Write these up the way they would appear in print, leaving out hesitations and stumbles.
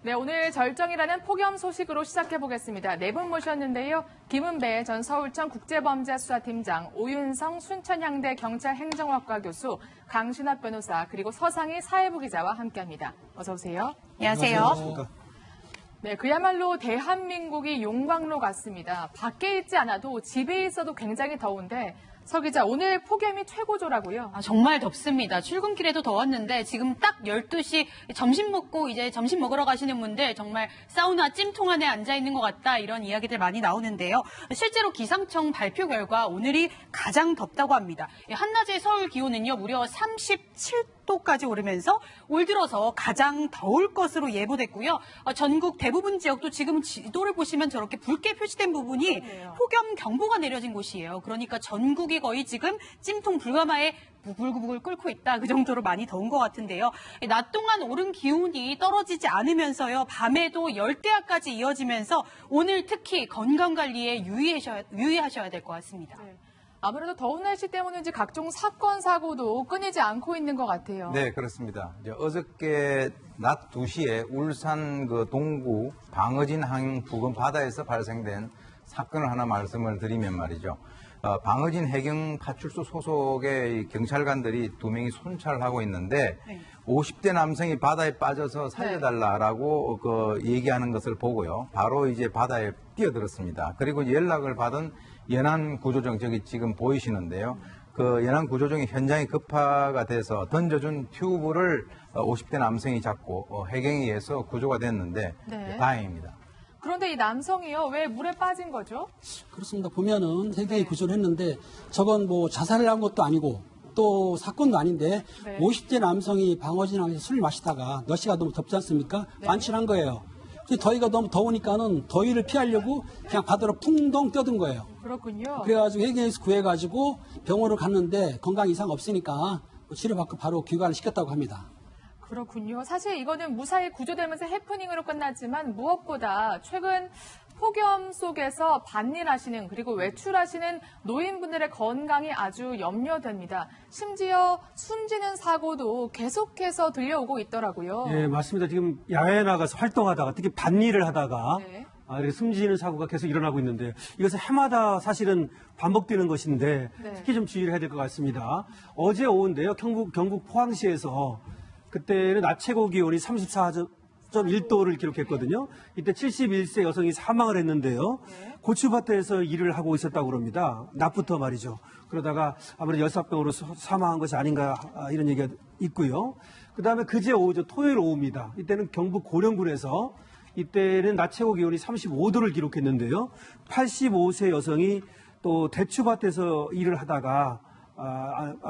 네, 오늘 절정이라는 폭염 소식으로 시작해보겠습니다. 네 분 모셨는데요. 김은배 전 서울청 국제범죄수사팀장, 오윤성 순천향대 경찰행정학과 교수, 강신학 변호사, 그리고 서상희 사회부 기자와 함께합니다. 어서 오세요. 안녕하세요. 네, 그야말로 대한민국이 용광로 같습니다. 밖에 있지 않아도 집에 있어도 굉장히 더운데 서 기자, 오늘 폭염이 최고조라고요? 정말 덥습니다. 출근길에도 더웠는데 지금 딱 12시 점심 먹고 이제 점심 먹으러 가시는 분들 정말 사우나 찜통 안에 앉아 있는 것 같다 이런 이야기들 많이 나오는데요. 실제로 기상청 발표 결과 오늘이 가장 덥다고 합니다. 한낮의 서울 기온은요 무려 37도까지 오르면서 올 들어서 가장 더울 것으로 예보됐고요. 전국 대부분 지역도 지금 지도를 보시면 저렇게 붉게 표시된 부분이 폭염 경보가 내려진 곳이에요. 그러니까 전국이 거의 지금 찜통 불가마에 부글부글 끓고 있다. 그 정도로 많이 더운 것 같은데요. 낮 동안 오른 기온이 떨어지지 않으면서요. 밤에도 열대야까지 이어지면서 오늘 특히 건강관리에 유의하셔야 될 것 같습니다. 네. 아무래도 더운 날씨 때문인지 각종 사건, 사고도 끊이지 않고 있는 것 같아요. 네, 그렇습니다. 어저께 낮 2시에 울산 동구 방어진항 부근 바다에서 발생된 사건을 하나 말씀을 드리면 말이죠. 방어진 해경파출소 소속의 경찰관들이 2명이 순찰을 하고 있는데 50대 남성이 바다에 빠져서 살려달라라고 얘기하는 것을 보고요. 바로 이제 바다에 뛰어들었습니다. 그리고 연락을 받은 연안구조정, 저기 지금 보이시는데요. 그 연안구조정이 현장에 급파가 돼서 던져준 튜브를 50대 남성이 잡고 해경에 의해서 구조가 됐는데 다행입니다. 그런데 이 남성이요, 왜 물에 빠진 거죠? 그렇습니다. 보면은 해경이 구조를 했는데 저건 뭐 자살을 한 것도 아니고 또 사건도 아닌데 50대 남성이 방어진항에서 술을 마시다가 날씨가 너무 덥지 않습니까? 만취한 거예요. 더위가 너무 더우니까는 더위를 피하려고 그냥 바다로 풍덩 뛰어든 거예요. 그렇군요. 그래가지고 해경에서 구해가지고 병원을 갔는데 건강 이상 없으니까 치료받고 바로 귀가를 시켰다고 합니다. 그렇군요. 사실 이거는 무사히 구조되면서 해프닝으로 끝났지만 무엇보다 최근 폭염 속에서 밭일하시는 그리고 외출하시는 노인분들의 건강이 아주 염려됩니다. 심지어 숨지는 사고도 계속해서 들려오고 있더라고요. 예, 맞습니다. 지금 야외에 나가서 활동하다가 특히 밭일을 하다가 이렇게 숨지는 사고가 계속 일어나고 있는데 이것은 해마다 사실은 반복되는 것인데 특히 좀 주의를 해야 될 것 같습니다. 어제 오후인데요. 경북 포항시에서 그때는 낮 최고 기온이 34.1도를 기록했거든요. 이때 71세 여성이 사망을 했는데요. 고추밭에서 일을 하고 있었다고 합니다. 낮부터 말이죠. 그러다가 아무래도 열사병으로 사망한 것이 아닌가 이런 얘기가 있고요. 그다음에 그제 오후죠. 토요일 오후입니다. 이때는 경북 고령군에서 이때는 낮 최고 기온이 35도를 기록했는데요. 85세 여성이 또 대추밭에서 일을 하다가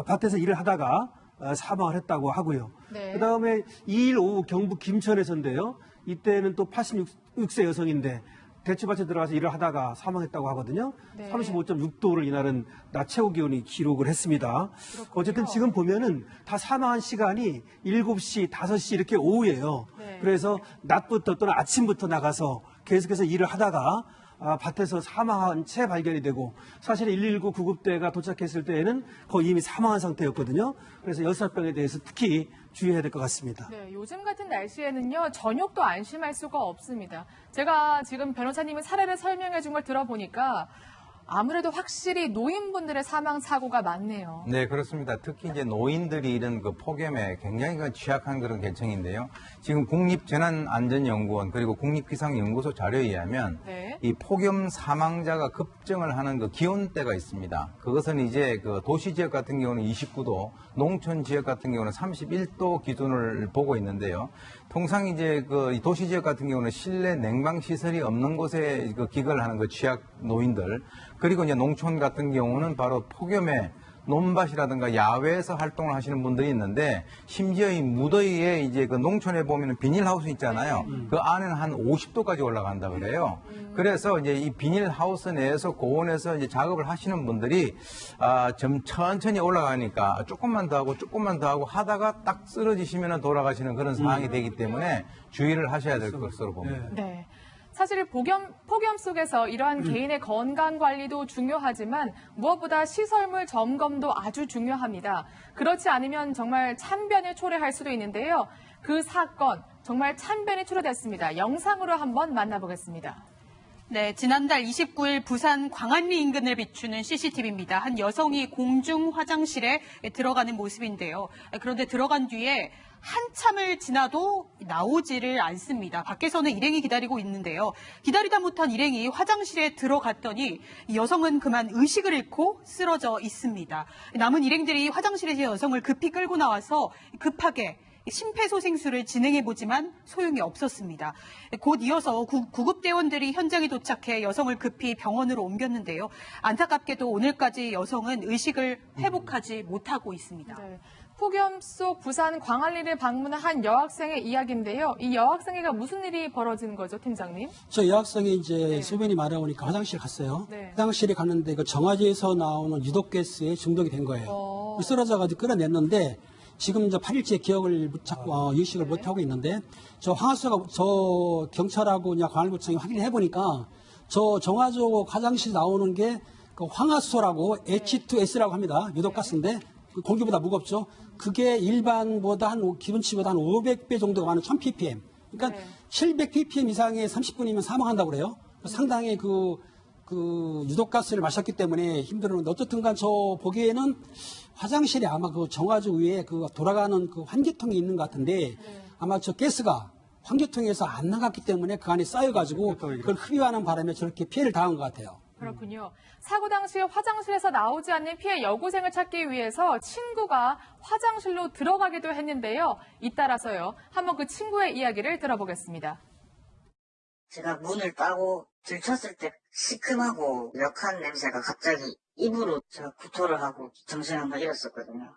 밭에서 일을 하다가 사망을 했다고 하고요. 그다음에 2일 오후 경북 김천에서인데요. 이때는 또 86세 여성인데 대추밭에 들어가서 일을 하다가 사망했다고 하거든요. 35.6도를 이날은 낮 최고 기온이 기록을 했습니다. 어쨌든 지금 보면은 다 사망한 시간이 7시, 5시 이렇게 오후예요. 그래서 낮부터 또는 아침부터 나가서 계속해서 일을 하다가 밭에서 사망한 채 발견이 되고 사실 119 구급대가 도착했을 때에는 거의 이미 사망한 상태였거든요. 그래서 열사병에 대해서 특히 주의해야 될 것 같습니다. 네, 요즘 같은 날씨에는요. 저녁도 안심할 수가 없습니다. 제가 지금 변호사님이 사례를 설명해 준 걸 들어보니까 아무래도 확실히 노인분들의 사망 사고가 많네요. 네, 그렇습니다. 특히 이제 노인들이 이런 폭염에 굉장히 취약한 그런 계층인데요. 지금 국립재난안전연구원 그리고 국립기상연구소 자료에 의하면 이 폭염 사망자가 급증을 하는 기온대가 있습니다. 그것은 이제 도시 지역 같은 경우는 29도, 농촌 지역 같은 경우는 31도 기준을 보고 있는데요. 통상 이제 이 도시 지역 같은 경우는 실내 냉방 시설이 없는 곳에 기거를 하는 취약 노인들, 그리고 이제 농촌 같은 경우는 바로 폭염에 논밭이라든가 야외에서 활동을 하시는 분들이 있는데 심지어 이 무더위에 이제 농촌에 보면은 비닐하우스 있잖아요. 그 안에는 한 50도까지 올라간다 그래요. 그래서 이제 이 비닐하우스 내에서 고온에서 이제 작업을 하시는 분들이 좀 천천히 올라가니까 조금만 더 하고 하다가 딱 쓰러지시면 돌아가시는 그런 상황이 되기 때문에 주의를 하셔야 될 것으로 봅니다. 네. 사실 폭염 속에서 이러한 개인의 건강 관리도 중요하지만 무엇보다 시설물 점검도 아주 중요합니다. 그렇지 않으면 정말 참변을 초래할 수도 있는데요. 그 사건, 정말 찬변이 초래됐습니다. 영상으로 한번 만나보겠습니다. 네, 지난달 29일 부산 광안리 인근을 비추는 CCTV입니다. 한 여성이 공중 화장실에 들어가는 모습인데요. 그런데 들어간 뒤에 한참을 지나도 나오지를 않습니다. 밖에서는 일행이 기다리고 있는데요. 기다리다 못한 일행이 화장실에 들어갔더니 이 여성은 그만 의식을 잃고 쓰러져 있습니다. 남은 일행들이 화장실에서 여성을 급히 끌고 나와서 급하게 심폐소생술을 진행해보지만 소용이 없었습니다. 곧 이어서 구급대원들이 현장에 도착해 여성을 급히 병원으로 옮겼는데요. 안타깝게도 오늘까지 여성은 의식을 회복하지 못하고 있습니다. 네. 폭염 속 부산 광안리를 방문한 한 여학생의 이야기인데요. 이 여학생에게 무슨 일이 벌어진 거죠, 팀장님? 저 여학생이 이제 소변이 마려우니까 화장실 갔어요. 화장실에 갔는데 그 정화제에서 나오는 유독가스에 중독이 된 거예요. 쓰러져가지고 끌어냈는데 지금 이제 8일째 기억을 못 찾고 의식을 못 하고 있는데 저 황화수가 저 경찰하고 광안리구청이 확인해 보니까 저 정화조 화장실 나오는 게 그 황화수소라고 H2S라고 합니다. 유독가스인데 공기보다 무겁죠. 그게 일반보다 기준치보다 한 500배 정도가 많은 1000ppm. 그러니까 700ppm 이상의 30분이면 사망한다고 그래요. 상당히 그 유독가스를 마셨기 때문에 힘들었는데 어쨌든 간 저 보기에는 화장실에 아마 그 정화조 위에 그 돌아가는 그 환기통이 있는 것 같은데 아마 저 가스가 환기통에서 안 나갔기 때문에 그 안에 쌓여가지고 그걸 흡입하는 바람에 저렇게 피해를 당한 것 같아요. 그렇군요. 사고 당시 화장실에서 나오지 않는 피해 여고생을 찾기 위해서 친구가 화장실로 들어가기도 했는데요. 잇따라서요. 한번 그 친구의 이야기를 들어보겠습니다. 제가 문을 따고 들쳤을 때 시큼하고 역한 냄새가 갑자기 입으로 제가 구토를 하고 정신을 한번 잃었었거든요.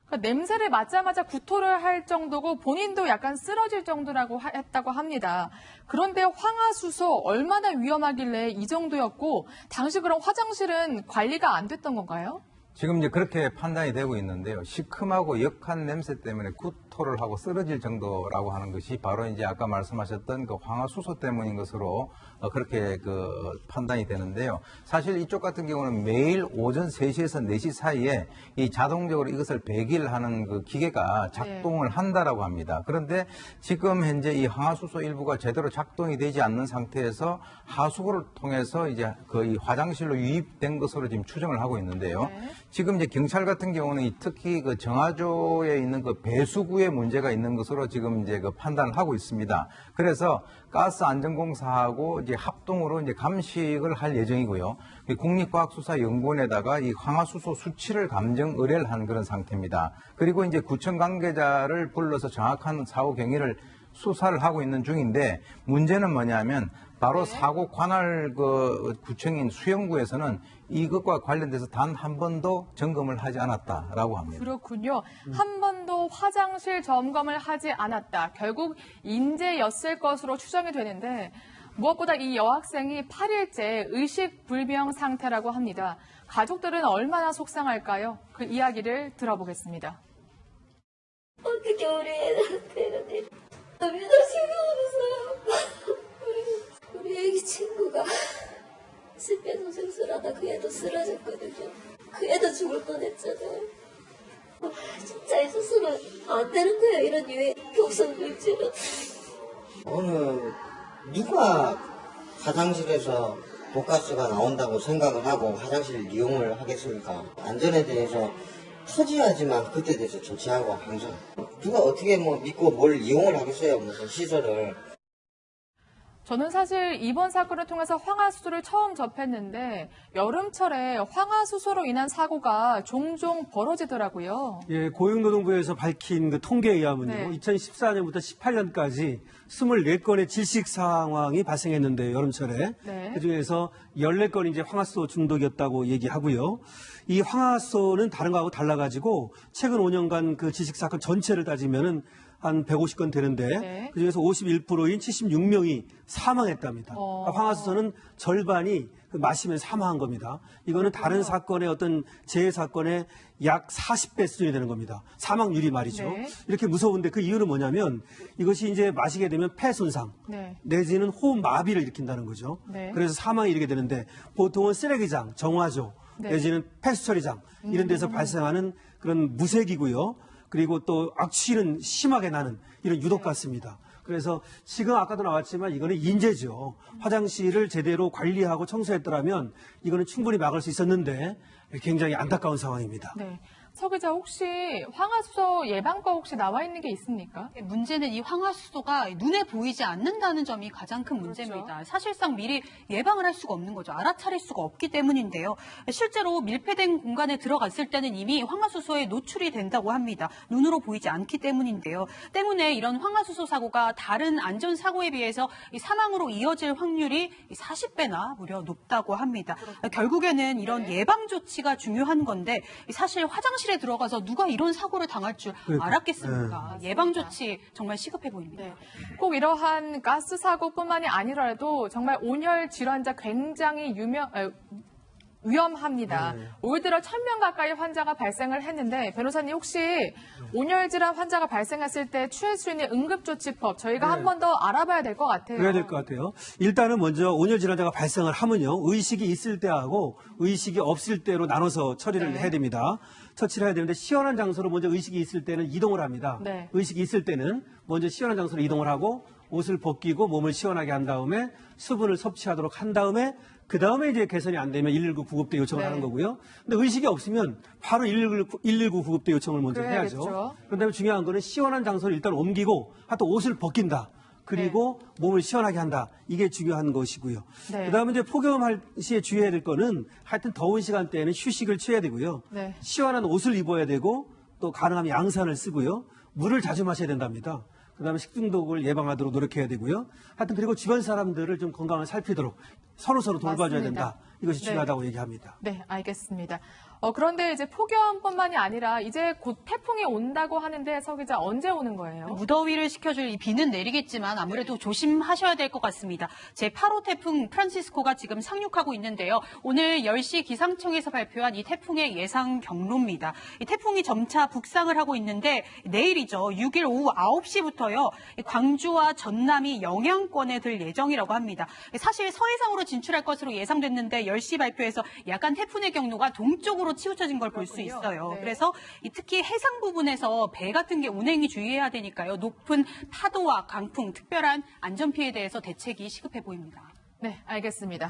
그러니까 냄새를 맡자마자 구토를 할 정도고 본인도 약간 쓰러질 정도라고 했다고 합니다. 그런데 황화수소 얼마나 위험하길래 이 정도였고 당시 그럼 화장실은 관리가 안 됐던 건가요? 지금 이제 그렇게 판단이 되고 있는데요. 시큼하고 역한 냄새 때문에 구토를 하고 쓰러질 정도라고 하는 것이 바로 이제 아까 말씀하셨던 그 황화수소 때문인 것으로 그렇게 판단이 되는데요. 사실 이쪽 같은 경우는 매일 오전 3시에서 4시 사이에 이 자동적으로 이것을 배기를 하는 그 기계가 작동을 한다라고 합니다. 그런데 지금 현재 이 황화수소 일부가 제대로 작동이 되지 않는 상태에서 하수구를 통해서 이제 이 화장실로 유입된 것으로 지금 추정을 하고 있는데요. 지금 이제 경찰 같은 경우는 특히 그 정화조에 있는 그 배수구에 문제가 있는 것으로 지금 이제 판단을 하고 있습니다. 그래서 가스안전공사하고 이제 합동으로 이제 감식을 할 예정이고요. 국립과학수사연구원에다가 이 황화수소 수치를 감정 의뢰를 한 그런 상태입니다. 그리고 이제 구청 관계자를 불러서 정확한 사고 경위를 수사를 하고 있는 중인데 문제는 뭐냐면 바로 사고 관할 구청인 수영구에서는 이것과 관련돼서 단 한 번도 점검을 하지 않았다라고 합니다. 그렇군요. 한 번도 화장실 점검을 하지 않았다. 결국 인재였을 것으로 추정이 되는데 무엇보다 이 여학생이 8일째 의식불명 상태라고 합니다. 가족들은 얼마나 속상할까요? 그 이야기를 들어보겠습니다. 어떻게 우리 애한테 이러니 믿을 수가 없어요. 우리 애기 친구가 심폐소생술하다 그 애도 쓰러졌거든요. 그 애도 죽을 뻔했잖아요. 진짜 있었으면 안 되는 거예요. 이런 유해 독성 물질은. 오늘 누가 화장실에서 독가스가 나온다고 생각을 하고 화장실 이용을 하겠습니까? 안전에 대해서 터지야지만 그때 대해서 조치하고 항상 누가 어떻게 믿고 뭘 이용을 하겠어요, 무슨 시설을. 저는 사실 이번 사건을 통해서 황화수소를 처음 접했는데 여름철에 황화수소로 인한 사고가 종종 벌어지더라고요. 예, 고용노동부에서 밝힌 그 통계에 의하면요. 2014년부터 18년까지 24건의 질식 상황이 발생했는데 여름철에 그중에서 14건이 이제 황화수소 중독이었다고 얘기하고요. 이 황화수소는 다른 거하고 달라가지고 최근 5년간 그 질식 사건 전체를 따지면은 한 150건 되는데 그중에서 51%인 76명이 사망했답니다. 그러니까 황화수소는 절반이 마시면 사망한 겁니다. 이거는 다른 사건의 어떤 재해 사건의 약 40배 수준이 되는 겁니다. 사망률이 말이죠. 이렇게 무서운데 그 이유는 뭐냐면 이것이 이제 마시게 되면 폐 손상 내지는 호흡 마비를 일으킨다는 거죠. 그래서 사망에 이르게 되는데 보통은 쓰레기장, 정화조 내지는 폐수 처리장 이런 데서 발생하는 그런 무색이고요. 그리고 또 악취는 심하게 나는 이런 유독 같습니다. 그래서 지금 아까도 나왔지만 이거는 인재죠. 화장실을 제대로 관리하고 청소했더라면 이거는 충분히 막을 수 있었는데 굉장히 안타까운 상황입니다. 네. 서 기자, 혹시 황화수소 예방법 혹시 나와 있는 게 있습니까? 문제는 이 황화수소가 눈에 보이지 않는다는 점이 가장 큰 문제입니다. 사실상 미리 예방을 할 수가 없는 거죠. 알아차릴 수가 없기 때문인데요. 실제로 밀폐된 공간에 들어갔을 때는 이미 황화수소에 노출이 된다고 합니다. 눈으로 보이지 않기 때문인데요. 때문에 이런 황화수소 사고가 다른 안전사고에 비해서 이 사망으로 이어질 확률이 40배나 무려 높다고 합니다. 결국에는 이런 예방 조치가 중요한 건데 사실 화장실에 들어가서 누가 이런 사고를 당할 줄 알았겠습니까? 예방 조치 정말 시급해 보입니다. 네. 꼭 이러한 가스 사고뿐만이 아니라도 정말 온열 질환자 굉장히 위험합니다. 올 들어 1000명 가까이 환자가 발생을 했는데 변호사님 혹시 온열 질환 환자가 발생했을 때 취할 수 있는 응급조치법 저희가 한 번 더 알아봐야 될 것 같아요. 그래야 될 것 같아요. 일단은 먼저 온열 질환자가 발생을 하면요. 의식이 있을 때하고 의식이 없을 때로 나눠서 처리를 해야 됩니다. 처치를 해야 되는데 시원한 장소로 먼저 의식이 있을 때는 이동을 합니다. 네. 의식이 있을 때는 먼저 시원한 장소로 이동을 하고 옷을 벗기고 몸을 시원하게 한 다음에 수분을 섭취하도록 한 다음에 그 다음에 이제 개선이 안 되면 119 구급대 요청을 하는 거고요. 근데 의식이 없으면 바로 119 구급대 요청을 먼저 해야죠. 그다음에 중요한 거는 시원한 장소를 일단 옮기고 하여튼 옷을 벗긴다. 그리고 몸을 시원하게 한다. 이게 중요한 것이고요. 그다음에 이제 폭염할 시에 주의해야 될 거는 하여튼 더운 시간대에는 휴식을 취해야 되고요. 시원한 옷을 입어야 되고 또 가능하면 양산을 쓰고요. 물을 자주 마셔야 된답니다. 그다음에 식중독을 예방하도록 노력해야 되고요. 하여튼 그리고 주변 사람들을 좀 건강을 살피도록 서로 돌봐줘야 된다. 이것이 중요하다고 얘기합니다. 네, 알겠습니다. 그런데 이제 폭염뿐만이 아니라 이제 곧 태풍이 온다고 하는데 서 기자 언제 오는 거예요? 무더위를 식혀줄 이 비는 내리겠지만 아무래도 조심하셔야 될 것 같습니다. 제8호 태풍 프란시스코가 지금 상륙하고 있는데요. 오늘 10시 기상청에서 발표한 이 태풍의 예상 경로입니다. 이 태풍이 점차 북상을 하고 있는데 내일이죠. 6일 오후 9시부터요. 광주와 전남이 영향권에 들 예정이라고 합니다. 사실 서해상으로 진출할 것으로 예상됐는데 10시 발표에서 약간 태풍의 경로가 동쪽으로 치우쳐진 걸 볼 수 있어요. 그래서 특히 해상 부분에서 배 같은 게 운행이 주의해야 되니까요. 높은 파도와 강풍, 특별한 안전 피해에 대해서 대책이 시급해 보입니다. 네, 알겠습니다.